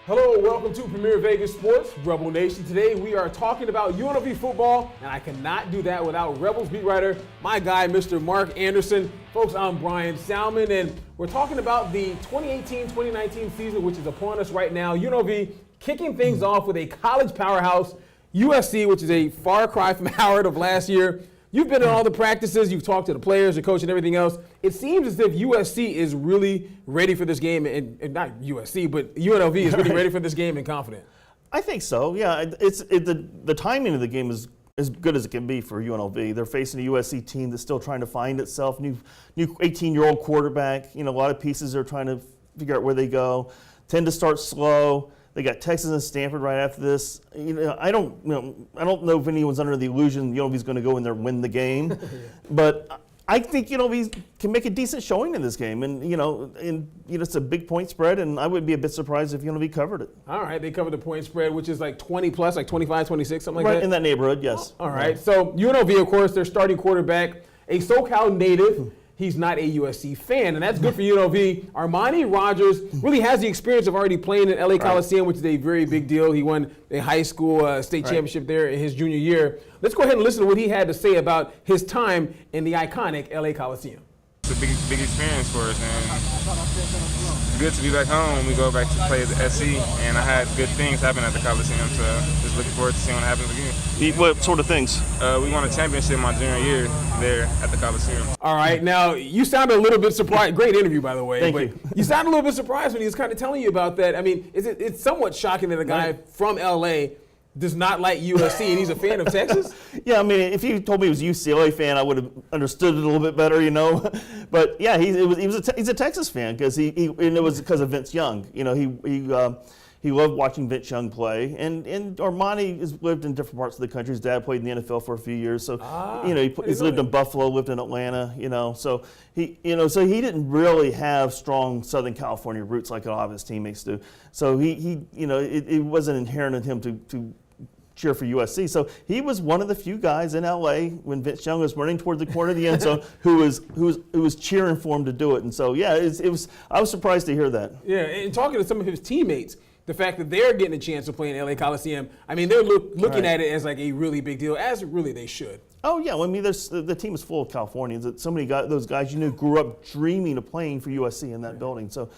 Hello, welcome to Premier Vegas Sports, Rebel Nation. Today we are talking about UNLV football, and I cannot do that without Rebels beat writer, my guy, Mr. Mark Anderson. Folks, I'm Bryan Salmond, and we're talking about the 2018-2019 season, which is upon us right now. UNLV kicking things off with a college powerhouse, USC, which is a far cry from Howard of last year. You've been in all the practices, you've talked to the players, the coach, and everything else. It seems as if USC is really ready for this game, and not USC, but UNLV is really ready for this game and confident. I think so, yeah. The timing of the game is as good as it can be for UNLV. They're facing a USC team that's still trying to find itself, new 18-year-old quarterback. You know, a lot of pieces are trying to figure out where they go, tend to start slow. They got Texas and Stanford right after this. I don't know if anyone's under the illusion UNLV's going to go in there and win the game, but I think UNLV can make a decent showing in this game, and it's a big point spread, and I would be a bit surprised if UNLV covered it. All right, they covered the point spread, which is like 20 plus, like 25, 26, something like that. Right in that neighborhood, yes. All right, so UNLV, of course, their starting quarterback, a SoCal native. He's not a USC fan, and that's good for UNLV. Armani Rogers really has the experience of already playing in LA Coliseum, which is a very big deal. He won a high school state championship there in his junior year. Let's go ahead and listen to what he had to say about his time in the iconic LA Coliseum. It's a big experience for us, and it's good to be back home when we go back to play at the SC, and I had good things happen at the Coliseum, so just looking forward to seeing what happens again. What sort of things? We won a championship my junior year there at the Coliseum. All right, now you sounded a little bit surprised. Great interview, by the way. Thank but you. You sounded a little bit surprised when he was kind of telling you about that. I mean, it's somewhat shocking that a guy from LA does not like USC, and he's a fan of Texas? Yeah, I mean, if he told me he was a UCLA fan, I would have understood it a little bit better, But yeah, he's a Texas fan because and it was because of Vince Young. He loved watching Vince Young play, and Armani has lived in different parts of the country. His dad played in the NFL for a few years, so he's lived in Buffalo, lived in Atlanta, So he didn't really have strong Southern California roots like a lot of his teammates do. So it wasn't inherent in him to cheer for USC. So he was one of the few guys in LA when Vince Young was running toward the corner of the end zone who was cheering for him to do it. And so yeah, I was surprised to hear that. Yeah, and talking to some of his teammates, the fact that they're getting a chance to play in LA Coliseum, I mean, they're looking at it as like a really big deal, as really they should. Oh yeah, well, I mean, the team is full of Californians. So many guys, those guys grew up dreaming of playing for USC in that building. So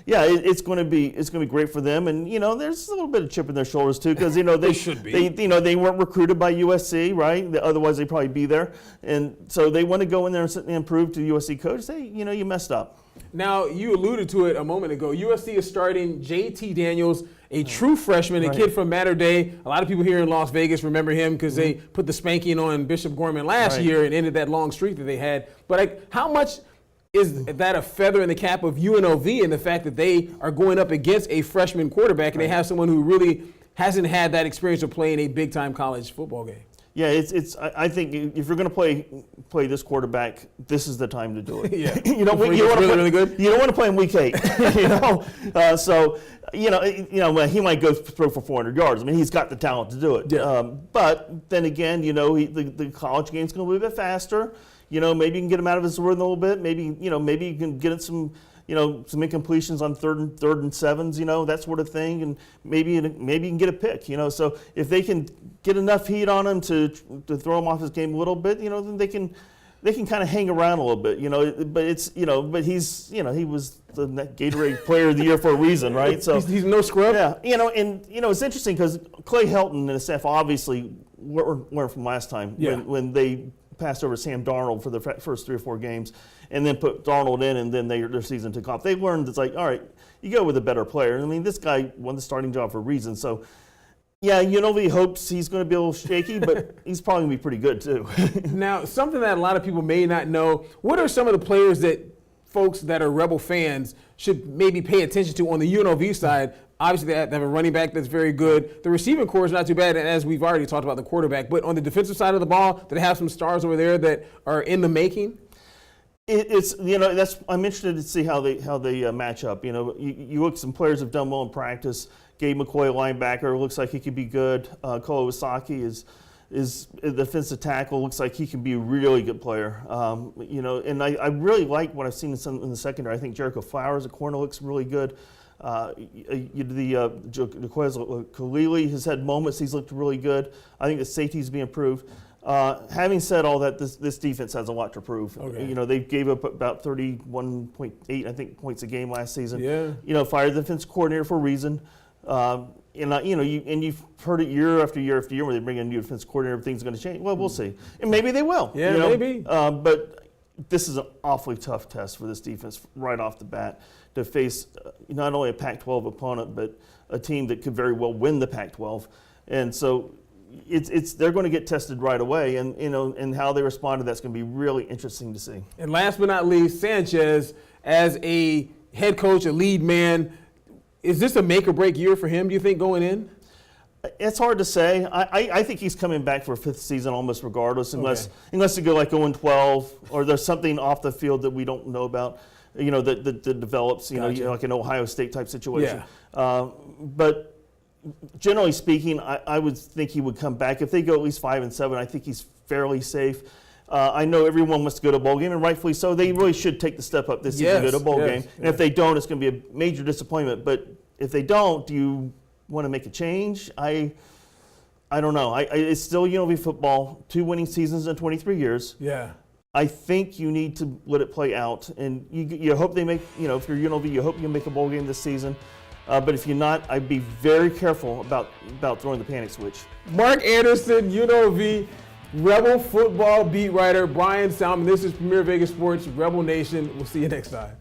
yeah, it's going to be great for them, and there's a little bit of chip in their shoulders too, because they should be. They weren't recruited by USC, right? Otherwise they'd probably be there, and so they want to go in there and prove to the USC coach, hey, you messed up. Now, you alluded to it a moment ago. USC is starting J.T. Daniels, a true freshman, a kid from Mater Dei. A lot of people here in Las Vegas remember him because they put the spanking on Bishop Gorman last year and ended that long streak that they had. But how much is that a feather in the cap of UNLV and the fact that they are going up against a freshman quarterback and they have someone who really hasn't had that experience of playing a big-time college football game? Yeah, I think if you're going to play this quarterback, this is the time to do it. Yeah, really good. You don't want to play in week 8. He might go throw for 400 yards. I mean, he's got the talent to do it. Yeah. But then again, the college game's going to be a bit faster. Maybe you can get him out of his rhythm a little bit. Maybe you can get some incompletions on third and 7s, that sort of thing, and maybe you can get a pick, So if they can get enough heat on him to throw him off his game a little bit, then they can kind of hang around a little bit, But he's he was the Gatorade Player of the Year for a reason, right? So he's no scrub. Yeah, and it's interesting because Clay Helton and his staff obviously learned from last time when they passed over Sam Darnold for the first 3 or 4 games, and then put Darnold in, and then their season took off. They learned it's like, all right, you go with a better player. I mean, this guy won the starting job for a reason. So, yeah, UNLV hopes he's going to be a little shaky, but he's probably going to be pretty good too. Now, something that a lot of people may not know, what are some of the players that folks that are Rebel fans should maybe pay attention to on the UNLV side? Obviously, they have a running back that's very good. The receiving core is not too bad, and as we've already talked about the quarterback. But on the defensive side of the ball, do they have some stars over there that are in the making? I'm interested to see how they match up. You look, some players have done well in practice. Gabe McCoy, linebacker, looks like he could be good. Cole Iwasaki is a defensive tackle. Looks like he can be a really good player. And I really like what I've seen in the secondary. I think Jericho Flowers, a corner, looks really good. Jaquez Khalili has had moments. He's looked really good. I think the safety's being improved. Having said all that, this defense has a lot to prove. Okay. They gave up about 31.8, I think, points a game last season. Yeah. Fired the defense coordinator for a reason. You've heard it year after year after year when they bring in a new defense coordinator, everything's going to change. Well, we'll see. And maybe they will. Yeah, maybe. But this is an awfully tough test for this defense right off the bat to face not only a Pac-12 opponent, but a team that could very well win the Pac-12. And so they're going to get tested right away, and how they respond to that's going to be really interesting to see. And last but not least, Sanchez, as a head coach, a lead man, is this a make or break year for him, do you think, going in? It's hard to say. I think he's coming back for a fifth season almost regardless, unless you go like 0-12 or there's something off the field that we don't know about, that develops, Gotcha. like an Ohio State type situation. Yeah. But generally speaking, I would think he would come back. If they go at least 5-7, I think he's fairly safe. I know everyone wants to go to a bowl game, and rightfully so. They really should take the step up this season to go to a bowl game. And if they don't, it's going to be a major disappointment. But if they don't, do you want to make a change? I don't know. It's still UNLV football, 2 winning seasons in 23 years. Yeah. I think you need to let it play out, and you hope they make. If you're UNLV, you hope you can make a bowl game this season. But if you're not, I'd be very careful about throwing the panic switch. Mark Anderson, UNLV Rebel football beat writer, Bryan Salmond. This is Premier Vegas Sports, Rebel Nation. We'll see you next time.